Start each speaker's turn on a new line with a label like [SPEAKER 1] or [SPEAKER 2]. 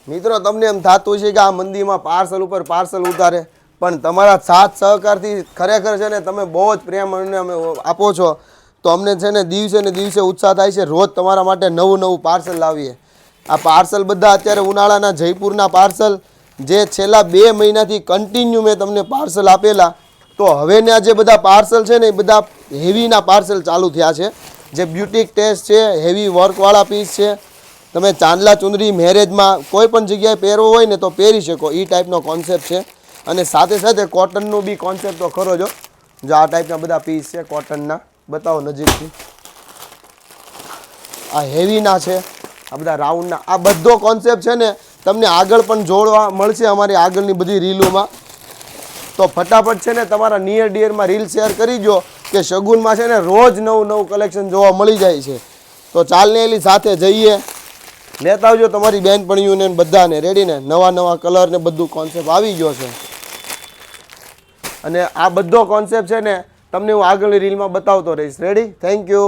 [SPEAKER 1] મિત્રો તમને એમ થતું છે કે આ મંદીમાં પાર્સલ ઉપર પાર્સલ ઉતારે, પણ તમારા સાથ સહકારથી ખરેખર છે ને તમે બહુ જ પ્રેમ અમે આપો છો, તો અમને છે ને દિવસે ને દિવસે ઉત્સાહ થાય છે. રોજ તમારા માટે નવું નવું પાર્સલ લાવીએ. આ પાર્સલ બધા અત્યારે ઉનાળાના જયપુરના પાર્સલ, જે છેલ્લા 2 મહિનાથી કન્ટિન્યુ મેં તમને પાર્સલ આપેલા, તો હવેના જે બધા પાર્સલ છે ને એ બધા હેવીના પાર્સલ ચાલુ થયા છે. જે બ્યુટિક ટેસ્ટ છે, હેવી વર્કવાળા પીસ છે. તમે ચાંદલા ચુંદડી મેરેજમાં કોઈ પણ જગ્યાએ પહેરવો હોય ને તો પહેરી શકો, એ ટાઈપનો કોન્સેપ્ટ છે. અને સાથે સાથે કોટનનું બી કોન્સેપ્ટ તો ખરો જો આ ટાઈપના બધા પીસ છે કોટનના. બતાવો નજીકથી. આ હેવીના છે, આ બધા રાઉન્ડના. આ બધો કોન્સેપ્ટ છે ને તમને આગળ પણ જોડવા મળશે અમારી આગળની બધી રીલોમાં. તો ફટાફટ છે ને તમારા નિયર ડિયરમાં રીલ શેર કરી દો કે શગુનમાં છે ને રોજ નવું નવું કલેક્શન જોવા મળી જાય છે. તો ચાલને એની સાથે જઈએ, લેતા આવજો તમારી બહેનપણીઓને બધાને. રેડી ને? નવા નવા કલર ને બધું કોન્સેપ્ટ આવી ગયો છે. અને આ બધો કોન્સેપ્ટ છે ને તમને હું આગળની રીલમાં બતાવતો રહીશ. રેડી? Thank you.